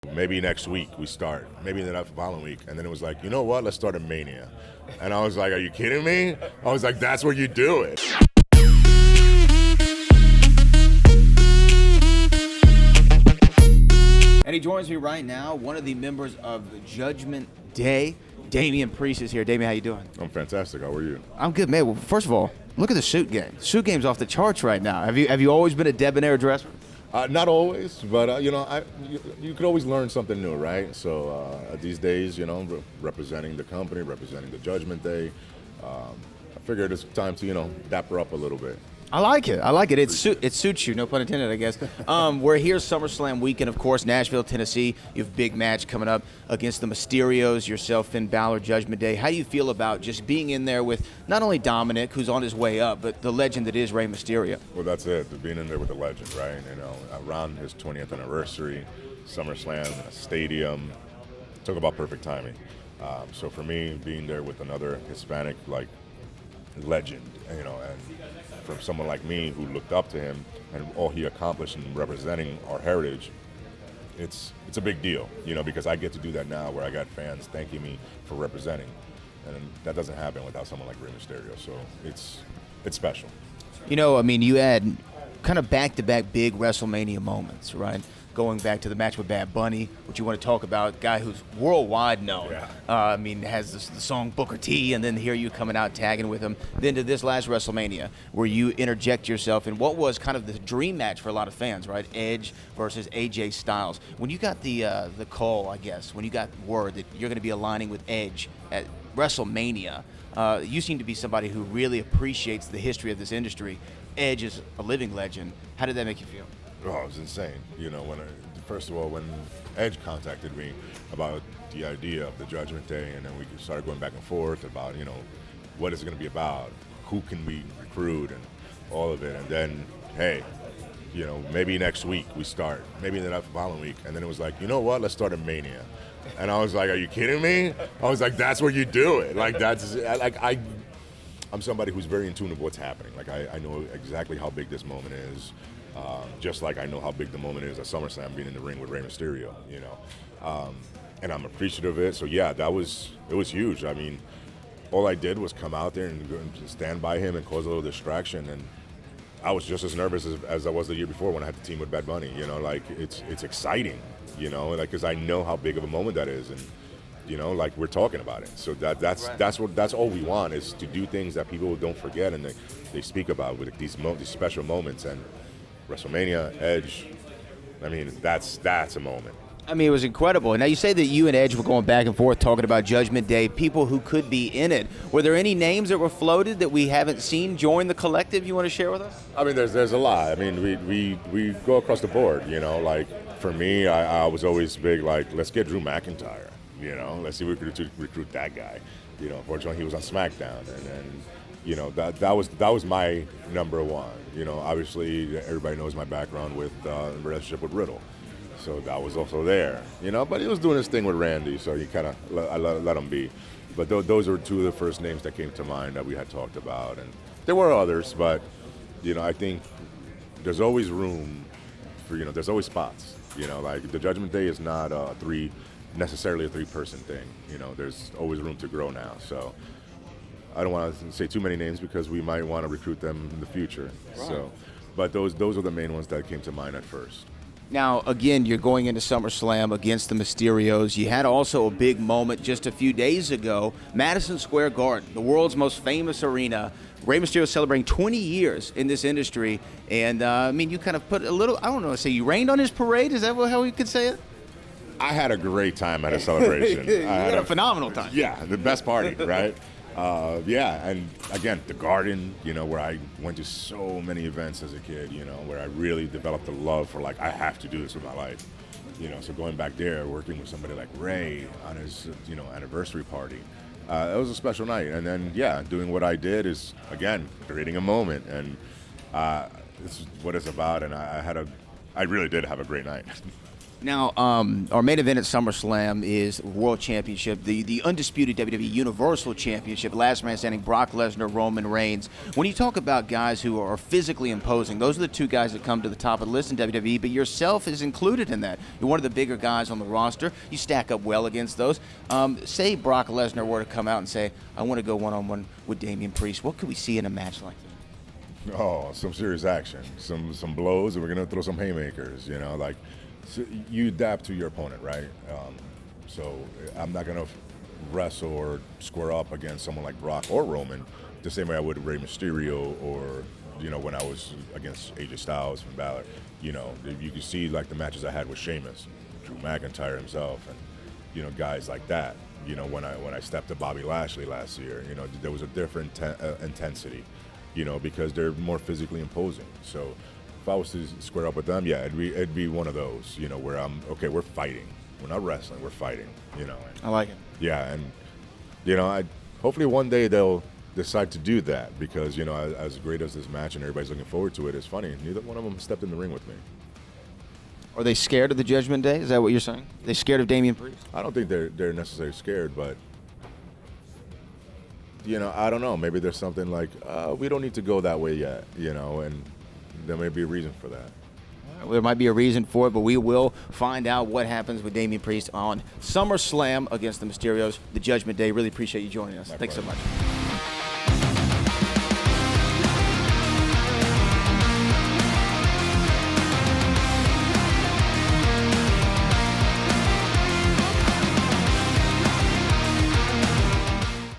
Maybe next week we start, maybe the following week. And then it was like, you know what, let's start a Mania. And I was like, are you kidding me? I was like, that's where you do it. And he joins me right now, one of the members of Judgment Day. Damian Priest is here. Damian, how you doing? I'm fantastic. How are you? I'm good, man. Well, first of all, look at the suit game. The suit game's off the charts right now. Have you always been a debonair dresser? Not always, but you could always learn something new, right? So these days, representing the company, representing the Judgment Day, I figured it's time to dapper up a little bit. I like it. It suits you, no pun intended, I guess. We're here SummerSlam weekend, of course, Nashville, Tennessee. You have a big match coming up against the Mysterios, yourself, Finn Balor, Judgment Day. How do you feel about just being in there with not only Dominik, who's on his way up, but the legend that is Rey Mysterio? Well, that's it. Being in there with the legend, right? Around his 20th anniversary, SummerSlam in a stadium. Talk about perfect timing. So for me, being there with another Hispanic legend, and from someone like me who looked up to him and all he accomplished in representing our heritage, it's a big deal, because I get to do that now where I got fans thanking me for representing, and that doesn't happen without someone like Rey Mysterio. So it's special. You had kind of back-to-back big WrestleMania moments, right? Going back to the match with Bad Bunny, which you want to talk about, guy who's worldwide known. Yeah. Has the song Booker T, and then here you coming out tagging with him. Then to this last WrestleMania, where you interject yourself in what was kind of the dream match for a lot of fans, right? Edge versus AJ Styles. When you got the call, I guess, when you got word that you're going to be aligning with Edge at WrestleMania, you seem to be somebody who really appreciates the history of this industry. Edge is a living legend. How did that make you feel? Oh, it was insane. First of all, when Edge contacted me about the idea of the Judgment Day, and then we started going back and forth about, what is it going to be about, who can we recruit, and all of it. And then, hey, maybe next week we start, maybe the following week. And then it was like, you know what, let's start a Mania. And I was like, are you kidding me? I was like, that's where you do it. I'm somebody who's very in tune with what's happening. I know exactly how big this moment is. Just like I know how big the moment is at SummerSlam, being in the ring with Rey Mysterio, and I'm appreciative of it. So yeah, it was huge. All I did was come out there and stand by him and cause a little distraction, and I was just as nervous as I was the year before when I had to team with Bad Bunny. It's exciting, because I know how big of a moment that is, and we're talking about it. So that's all we want, is to do things that people don't forget and they speak about with these special moments. And WrestleMania, Edge, that's a moment. It was incredible. Now, you say that you and Edge were going back and forth talking about Judgment Day, people who could be in it. Were there any names that were floated that we haven't seen join the collective you want to share with us? There's a lot. We go across the board, for me, I was always big, let's get Drew McIntyre, let's see if we could recruit that guy. Fortunately, he was on SmackDown, and then, that was my number one. Obviously, everybody knows my background with relationship with Riddle, so that was also there. But he was doing his thing with Randy, so you kind of let him be. But those were two of the first names that came to mind that we had talked about, and there were others. But I think there's always room for there's always spots. The Judgment Day is not necessarily a three-person thing. There's always room to grow now. So I don't want to say too many names because we might want to recruit them in the future. Right. So, but those are the main ones that came to mind at first. Now, again, you're going into SummerSlam against the Mysterios. You had also a big moment just a few days ago, Madison Square Garden, the world's most famous arena. Rey Mysterio celebrating 20 years in this industry. And, you kind of put a little, I don't know, say you rained on his parade? Is that how you could say it? I had a great time at a celebration. You had a phenomenal time. Yeah, the best party, right? And again, the Garden, where I went to so many events as a kid, where I really developed a love for, I have to do this with my life. So going back there, working with somebody like Ray on his, anniversary party, it was a special night. And then, doing what I did is, again, creating a moment. And this is what it's about. And I really did have a great night. Now, our main event at SummerSlam is World Championship, the undisputed WWE Universal Championship, last man standing, Brock Lesnar, Roman Reigns. When you talk about guys who are physically imposing, those are the two guys that come to the top of the list in WWE, but yourself is included in that. You're one of the bigger guys on the roster. You stack up well against those. Say Brock Lesnar were to come out and say, I want to go one-on-one with Damian Priest. What could we see in a match like that? Oh, some serious action, some blows, and we're gonna throw some haymakers. You know, like so you adapt to your opponent, right? So I'm not gonna wrestle or square up against someone like Brock or Roman the same way I would Rey Mysterio or when I was against AJ Styles from Balor. You know, you can see like the matches I had with Sheamus, Drew McIntyre himself, and guys like that. When I stepped to Bobby Lashley last year, there was a different intensity. Because they're more physically imposing. So if I was to square up with them, yeah, it'd be one of those, where we're fighting. We're not wrestling, we're fighting, I like it. Yeah, and, hopefully one day they'll decide to do that because, as great as this match and everybody's looking forward to it, it's funny, neither one of them stepped in the ring with me. Are they scared of the Judgment Day? Is that what you're saying? They scared of Damian Priest? I don't think they're necessarily scared, but I don't know. Maybe there's something like, we don't need to go that way yet, and there may be a reason for that. Well, there might be a reason for it, but we will find out what happens with Damian Priest on SummerSlam against the Mysterios, the Judgment Day. Really appreciate you joining us. Thanks so much.